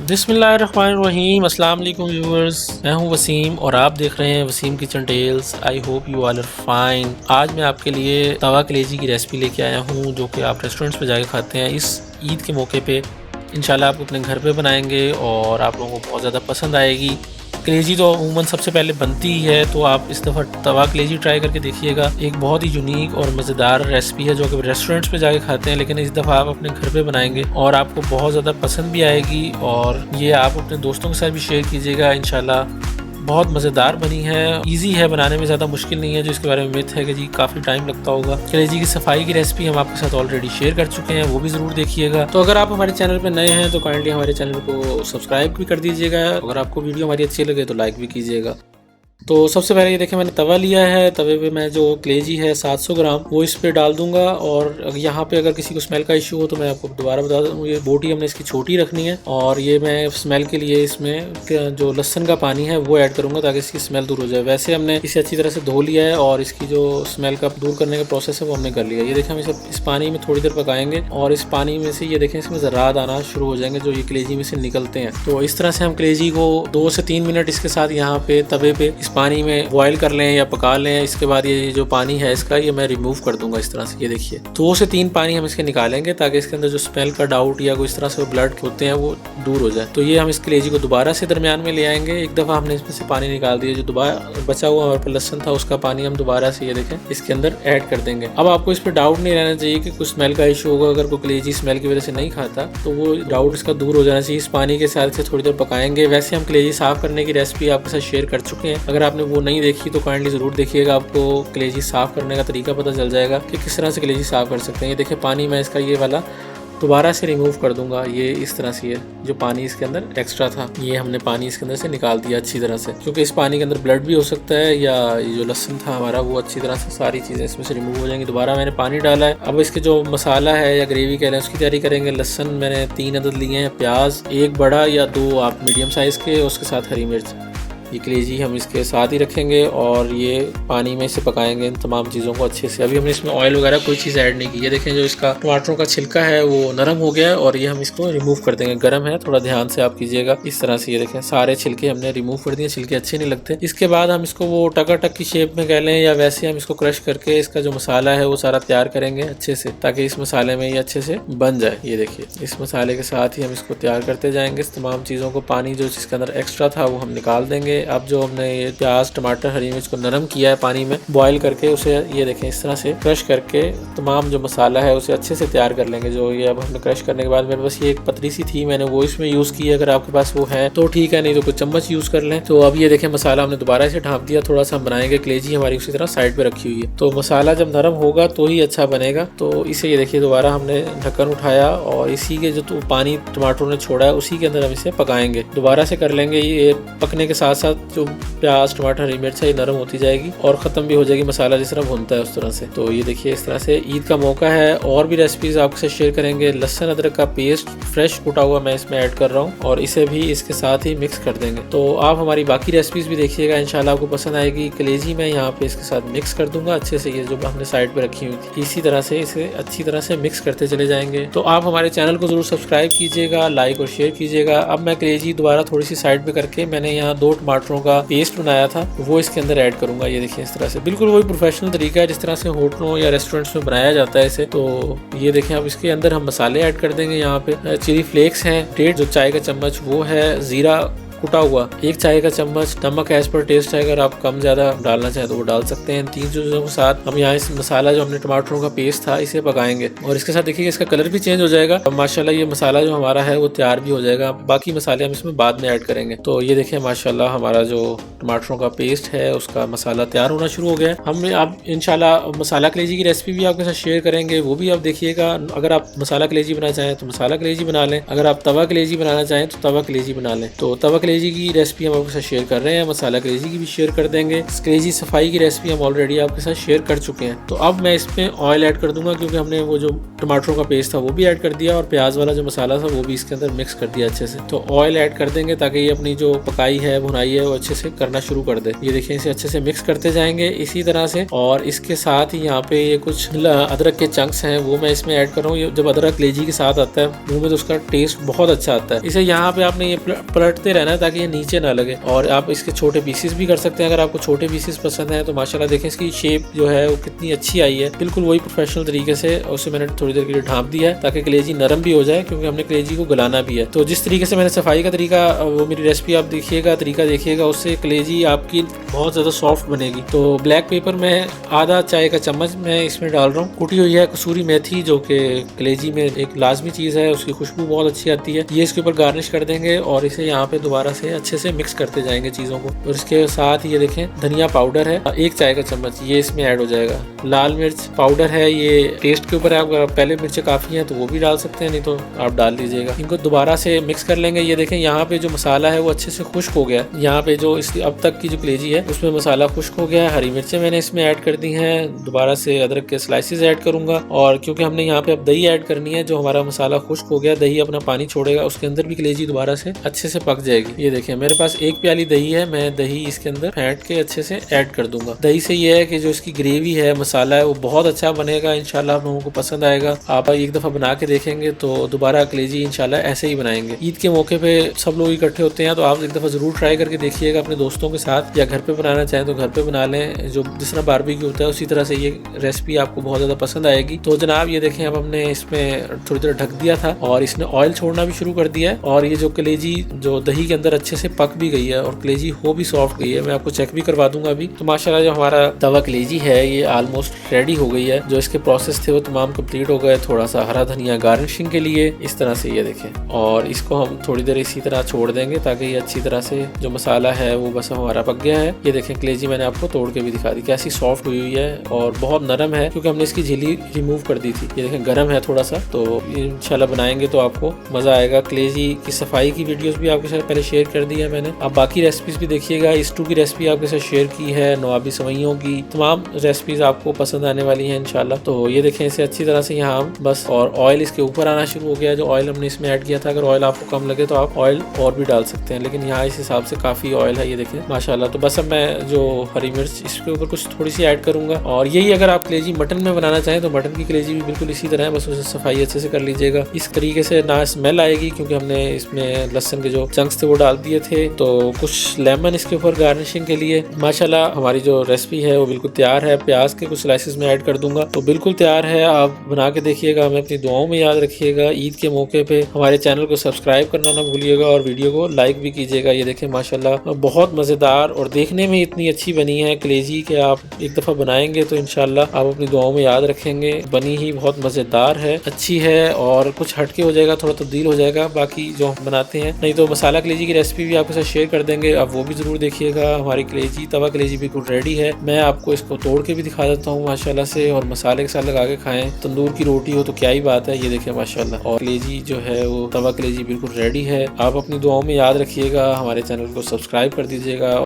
बिस्मिल्लाहिर्रहमानिर्रहीम। अस्सलाम वालेकुम व्यूअर्स, मैं हूं वसीम और आप देख रहे हैं Waseem kitchen tales. I hope you all are fine. आज मैं आपके लिए तवा कलेजी की रेसिपी लेके आया हूं जो कि आप रेस्टोरेंट्स पे जाके खाते हैं। इस ईद के मौके पे इंशाल्लाह आप अपने घर पे बनाएंगे और आप लोगों को बहुत ज़्यादा पसंद आएगी। कलेजी तो अमूमन सबसे पहले बनती ही है, तो आप इस दफ़ा तवा कलेजी ट्राई करके देखिएगा। एक बहुत ही यूनिक और मज़ेदार रेसिपी है जो कि रेस्टोरेंट्स पे जाके खाते हैं, लेकिन इस दफ़ा आप अपने घर पे बनाएंगे और आपको बहुत ज़्यादा पसंद भी आएगी। और ये आप अपने दोस्तों के साथ भी शेयर कीजिएगा। इंशाल्लाह बहुत मज़ेदार बनी है, इजी है बनाने में, ज़्यादा मुश्किल नहीं है जो इसके बारे में मिथ है कि जी काफ़ी टाइम लगता होगा। कलेजी की सफाई की रेसिपी हम आपके साथ ऑलरेडी शेयर कर चुके हैं, वो भी ज़रूर देखिएगा। तो अगर आप हमारे चैनल पर नए हैं तो काइंडली हमारे चैनल को सब्सक्राइब भी कर दीजिएगा। अगर आपको वीडियो हमारी अच्छी लगे तो लाइक भी कीजिएगा। तो सबसे पहले ये देखें, मैंने तवा लिया है। तवे पे मैं जो कलेजी है 700 ग्राम वो इस पे डाल दूंगा। और यहाँ पे अगर किसी को स्मेल का इशू हो तो मैं आपको दोबारा बता दूँ, ये बोटी हमने इसकी छोटी रखनी है। और ये मैं स्मेल के लिए इसमें जो लहसुन का पानी है वो ऐड करूँगा ताकि इसकी स्मेल दूर हो जाए। वैसे हमने इसे अच्छी तरह से धो लिया है और इसकी जो स्मेल का दूर करने का प्रोसेस है वो हमने कर लिया। ये देखें, हम इसे इस पानी में थोड़ी देर पकाएंगे और इस पानी में से ये देखें इसमें ज़रात आना शुरू हो जाएंगे जो ये कलेजी में से निकलते हैं। तो इस तरह से हम कलेजी को 2 से 3 मिनट इसके साथ यहाँ पे तवे पे इस पानी में बॉयल कर लें या पका लें। इसके बाद ये जो पानी है इसका ये मैं रिमूव कर दूंगा इस तरह से। ये देखिए 2 से 3 पानी हम इसके निकालेंगे ताकि इसके अंदर जो स्मेल का डाउट या कोई इस तरह से ब्लड होते हैं वो दूर हो जाए। तो ये हम इस कलेजी को दोबारा से दरमियान में ले आएंगे। एक दफ़ा हमने इसमें से पानी निकाल दिया, जो दोबारा बचा हुआ हमारे पास लहसुन था उसका पानी हम दोबारा से ये देखें इसके अंदर ऐड कर देंगे। अब आपको इस पर डाउट नहीं रहना चाहिए कि कुछ स्मेल का इशू होगा। अगर कोई कलेजी स्मेल की वजह से नहीं खाता तो वो डाउट इसका दूर हो जाना चाहिए। इस पानी के साथ से थोड़ी देर पकाएंगे। वैसे हम कलेजी साफ करने की रेसिपी आपके साथ शेयर कर चुके हैं, अगर आपने वो नहीं देखी तो काइंडली जरूर देखिएगा। आपको कलेजी साफ करने का तरीका पता चल जाएगा कि किस तरह से कलेजी साफ कर सकते हैं। ये देखिए पानी मैं इसका ये वाला दोबारा से रिमूव कर दूंगा। ये इस तरह से ये जो पानी इसके अंदर एक्स्ट्रा था ये हमने पानी इसके अंदर से निकाल दिया अच्छी तरह से, क्योंकि इस पानी के अंदर ब्लड भी हो सकता है या ये जो लहसुन था हमारा वो अच्छी तरह से सारी चीज़ें इसमें से रिमूव हो जाएंगी। दोबारा मैंने पानी डाला है। अब इसके जो मसाला है या ग्रेवी कह लें उसकी तैयारी करेंगे। लहसुन मैंने 3 अदद लिए हैं, प्याज 1 बड़ा या 2 आप मीडियम साइज़ के, उसके साथ हरी मिर्च। ये कलेजी हम इसके साथ ही रखेंगे और ये पानी में इसे पकाएंगे इन तमाम चीज़ों को अच्छे से। अभी हमने इसमें ऑयल वगैरह कोई चीज़ ऐड नहीं की। ये देखें जो इसका टमाटरों का छिलका है वो नरम हो गया है और ये हम इसको रिमूव कर देंगे। गर्म है, थोड़ा ध्यान से आप कीजिएगा। इस तरह से ये देखें सारे छिलके हमने रिमूव कर दिए, छिलके अच्छे नहीं लगते। इसके बाद हम इसको वो टकाटक की शेप में कह लें या वैसे हम इसको क्रश करके इसका जो मसाला है वो सारा तैयार करेंगे अच्छे से, ताकि इस मसाले में ये अच्छे से बन जाए। ये देखिए इस मसाले के साथ ही हम इसको तैयार करते जाएंगे इस तमाम चीज़ों को। पानी जो इसके अंदर एक्स्ट्रा था वो हम निकाल देंगे। अब जो हमने ये प्याज टमाटर हरी मिर्च को नरम किया है पानी में बॉईल करके, उसे ये देखें इस तरह से क्रश करके तमाम जो मसाला है उसे अच्छे से तैयार कर लेंगे। जो ये अब हमने क्रश करने के बाद मेरे पास ये एक पतली सी थी, मैंने वो इसमें यूज़ की है। अगर आपके पास वो है तो ठीक है, नहीं तो कुछ चम्मच यूज़ कर लें। तो अब ये देखें मसाला हमने दोबारा से ढाँप दिया। थोड़ा सा हम बनाएंगे, कलेजी हमारी उसी तरह साइड पर रखी हुई है। तो मसाला जब नरम होगा तो ही अच्छा बनेगा। तो इसे ये देखिए दोबारा हमने ढक्कन उठाया और इसी के जो पानी टमाटरों ने छोड़ा है उसी के अंदर हम इसे पकाएंगे। दोबारा से कर लेंगे। ये पकने के साथ साथ जो प्याज टमाटर हरी मिर्च है नरम होती जाएगी और ख़त्म भी हो जाएगी। मसाला जिस तरह भुनता है उस तरह से। तो ये देखिए इस तरह से ईद का मौका है और भी रेसिपीज़ आपके साथ शेयर करेंगे। लहसुन अदरक का पेस्ट फ्रेश कुटा हुआ मैं इसमें ऐड कर रहा हूँ और इसे भी इसके साथ ही मिक्स कर देंगे। तो आप हमारी बाकी रेसिपीज़ भी देखिएगा, इंशाल्लाह आपको पसंद आएगी। कलेजी मैं यहाँ पे इसके साथ मिक्स कर दूंगा अच्छे से। ये जो हमने साइड पर रखी हुई थी इसी तरह से इसे अच्छी तरह से मिक्स करते चले जाएंगे। तो आप हमारे चैनल को ज़रूर सब्सक्राइब कीजिएगा, लाइक और शेयर कीजिएगा। अब मैं कलेजी दोबारा थोड़ी सी साइड पर करके मैंने यहाँ 2 टमाटरों का पेस्ट बनाया था वो इसके अंदर ऐड करूंगा। ये देखिए इस तरह से बिल्कुल वही प्रोफेशनल तरीका है जिस तरह से होटलों या रेस्टोरेंट्स में बनाया जाता है इसे। तो ये देखें अब इसके अंदर हम मसाले ऐड कर देंगे। यहाँ पे चिली फ्लेक्स हैं 1.5 जो चाय का चम्मच वो है, जीरा कुटा हुआ 1 चाय का चम्मच, नमक एज पर टेस्ट है, अगर आप कम ज्यादा डालना चाहें तो वो डाल सकते हैं। 3 चीज़ों के साथ हम यहाँ इस मसाला जो हमने टमाटरों का पेस्ट था इसे पकाएंगे और इसके साथ देखिए इसका कलर भी चेंज हो जाएगा। माशाल्लाह ये मसाला जो हमारा है वो तैयार भी हो जाएगा। बाकी मसाले हम इसमें बाद में ऐड करेंगे। तो ये देखिए माशाल्लाह हमारा जो टमाटरों का पेस्ट है उसका मसाला तैयार होना शुरू हो गया है। हमने अब इंशाल्लाह मसाला कलेजी की रेसिपी भी आपके साथ शेयर करेंगे, वो भी आप देखिएगा। अगर आप मसाला कलेजी बनाना चाहें तो मसाला कलेजी बना लें, अगर आप तवा कलेजी बनाना चाहें तो तवा कलेजी बना लें। तो तवा कलेजी की रेसिपी हम आपके साथ शेयर कर रहे हैं, मसाला कलेजी की भी शेयर कर देंगे। कलेजी सफाई की रेसिपी हम ऑलरेडी आपके साथ शेयर कर चुके हैं। तो अब मैं इसमें ऑयल ऐड कर दूंगा, क्योंकि हमने वो जो टमाटरों का पेस्ट था वो भी ऐड कर दिया और प्याज वाला जो मसाला था वो भी इसके अंदर मिक्स कर दिया अच्छे से। तो ऑयल ऐड कर देंगे ताकि ये अपनी जो पकाई है, भुनाई है, वो अच्छे से करना शुरू कर दे। ये देखिए, इसे अच्छे से मिक्स करते जाएंगे इसी तरह से। और इसके साथ ही यहाँ पे ये कुछ अदरक के चंक्स हैं वो मैं इसमें ऐड कर रहा हूँ। जब अदरक कलेजी के साथ आता है मुंह में तो उसका टेस्ट बहुत अच्छा आता है। इसे यहाँ पे आपने ये पलटते रहना है ताकि ये नीचे ना लगे। और आप इसके छोटे पीसेस भी कर सकते हैं अगर आपको छोटे पीसेस पसंद है तो। माशाल्लाह देखें इसकी शेप जो है वो कितनी अच्छी आई है, बिल्कुल वही प्रोफेशनल तरीके से। उसे मैंने थोड़ी देर के लिए ढांप दिया है ताकि कलेजी नरम भी हो जाए, क्योंकि हमने कलेजी को गलाना भी है। तो जिस तरीके से मैंने सफाई का तरीका, वो मेरी रेसिपी आप देखिएगा, तरीका देखिएगा, उससे कलेजी आपकी बहुत ज़्यादा सॉफ्ट बनेगी। तो ब्लैक पेपर में आधा चाय का चम्मच मैं इसमें डाल रहा हूँ। कुटी हुई है कसूरी मेथी, जो कि कलेजी में एक लाजमी चीज़ है, उसकी खुशबू बहुत अच्छी आती है। ये इसके ऊपर गार्निश कर देंगे और इसे यहाँ पे दोबारा से अच्छे से मिक्स करते जाएंगे चीज़ों को। और इसके साथ ये देखें धनिया पाउडर है 1 चाय का चम्मच, ये इसमें ऐड हो जाएगा। लाल मिर्च पाउडर है, ये टेस्ट के ऊपर है, अगर पहले मिर्चें काफ़ी हैं तो वो भी डाल सकते हैं, नहीं तो आप डाल लीजिएगा। इनको दोबारा से मिक्स कर लेंगे। ये देखें यहाँ पे जो मसाला है वो अच्छे से खुश्क हो गया। यहाँ पे जो इसकी अब तक की जो कलेजी है उसमें मसाला खुश्क हो गया है। हरी मिर्चें मैंने इसमें ऐड कर दी हैं। दोबारा से अदरक के स्लाइसेस ऐड करूंगा, और क्योंकि हमने यहाँ पे अब दही ऐड करनी है, जो हमारा मसाला खुश्क हो गया, दही अपना पानी छोड़ेगा, उसके अंदर भी कलेजी दोबारा से अच्छे से पक जाएगी। ये देखिए मेरे पास 1 प्याली दही है, मैं दही इसके अंदर फेंट के अच्छे से ऐड कर दूंगा। दही से ये है कि जो इसकी ग्रेवी है, मसाला है, वो बहुत अच्छा बनेगा। इंशाल्लाह आप लोगों को पसंद आएगा। आप एक दफा बना के देखेंगे तो दोबारा कलेजी इंशाल्लाह ऐसे ही बनाएंगे। ईद के मौके पे सब लोग इकट्ठे होते हैं, तो आप एक दफा जरूर ट्राई करके देखिएगा अपने दोस्तों के साथ, या घर पे बनाना चाहें तो घर पे बना लें। जो जिस तरह बारबेक्यू होता है उसी तरह से ये रेसिपी आपको बहुत ज्यादा पसंद आएगी। तो जनाब ये देखें, अब हमने इसमें थोड़ी देर ढक दिया था और इसने ऑयल छोड़ना भी शुरू कर दिया है। और ये जो कलेजी जो दही के अंदर अच्छे से पक भी गई है और कलेजी हो भी सॉफ्ट गई है। मैं आपको चेक भी करवा दूंगा अभी। तो माशाल्लाह जो हमारा तवा कलेजी है ये ऑलमोस्ट रेडी हो गई है। जो इसके प्रोसेस थे वो तमाम कंप्लीट हो गए। थोड़ा सा हरा धनिया गार्निशिंग के लिए इस तरह से, ये देखें। और इसको हम थोड़ी देर इसी तरह छोड़ देंगे ताकि ये अच्छी तरह से जो मसाला है वो बस हमारा पक गया है। ये देखें कलेजी मैंने आपको तोड़ के भी दिखा दी कैसी सॉफ्ट हुई हुई है और बहुत नरम है, क्योंकि हमने इसकी झिल्ली रिमूव कर दी थी। ये देखें गर्म है थोड़ा सा। तो इंशाल्लाह बनाएंगे तो आपको मजा आएगा। कलेजी की सफाई की वीडियोस भी आपके साथ पहले शेयर कर दी है मैंने। अब बाकी रेसिपीज भी देखिएगा। स्टू की रेसिपी आपके साथ शेयर की है, नवाबी सवैयों की तमाम रेसिपीज आपको पसंद आने वाली है इंशाल्लाह। तो ये देखें इसे अच्छी तरह से यहाँ बस, और ऑयल इसके ऊपर आना शुरू हो गया। जो ऑयल हमने इसमें ऐड किया था, अगर ऑयल आपको कम लगे तो आप ऑयल और भी डाल सकते हैं, लेकिन यहाँ इस हिसाब से काफी ऑयल है। ये देखें माशाल्लाह। तो बस अब मैं जो हरी मिर्च इसके ऊपर कुछ थोड़ी सी ऐड करूंगा। और यही अगर आप कलेजी मटन में बनाना चाहें तो मटन की कलेजी भी बिल्कुल इसी तरह है, बस उसे सफाई अच्छे से कर लीजिएगा। इस तरीके से ना स्मेल आएगी, क्योंकि हमने इसमें लहसुन के जो चंक्स थे वो डाल दिए थे। तो कुछ लेमन इसके ऊपर गार्निशिंग के लिए। माशाल्लाह हमारी जो रेसिपी है वो बिल्कुल तैयार है। प्याज के कुछ स्लाइसेस में ऐड कर दूंगा, तो बिल्कुल तैयार है। आप बना के देखिएगा, हमें अपनी दुआओं में याद रखिएगा। ईद के मौके पे हमारे चैनल को सब्सक्राइब करना ना भूलिएगा और वीडियो को लाइक भी कीजिएगा। ये देखें माशाल्लाह बहुत मज़ेदार और देखने में इतनी अच्छी बनी है कलेजी के। आप एक दफ़ा बनाएंगे तो इंशाल्लाह आप अपनी दुआओं में याद रखेंगे। बनी ही बहुत मज़ेदार है, अच्छी है, और कुछ हटके हो जाएगा, थोड़ा तब्दील हो जाएगा बाकी जो हम बनाते हैं। नहीं तो मसाला कलेजी की रेसिपी भी आपके साथ शेयर कर देंगे, आप वो भी ज़रूर देखिएगा। हमारी कलेजी तवा कलेजी बिल्कुल रेडी है। मैं आपको इसको तोड़ के भी दिखा देता हूँ माशाल्लाह से, और मसाले के साथ लगा के खाएं। तंदूर की रोटी हो तो क्या ही बात है। ये देखें माशाल्लाह। और कलेजी जो है वो तवा कलेजी बिल्कुल रेडी है। आप अपनी दुआओं में याद रखिएगा, हमारे चैनल को सब्सक्राइब कर दीजिएगा।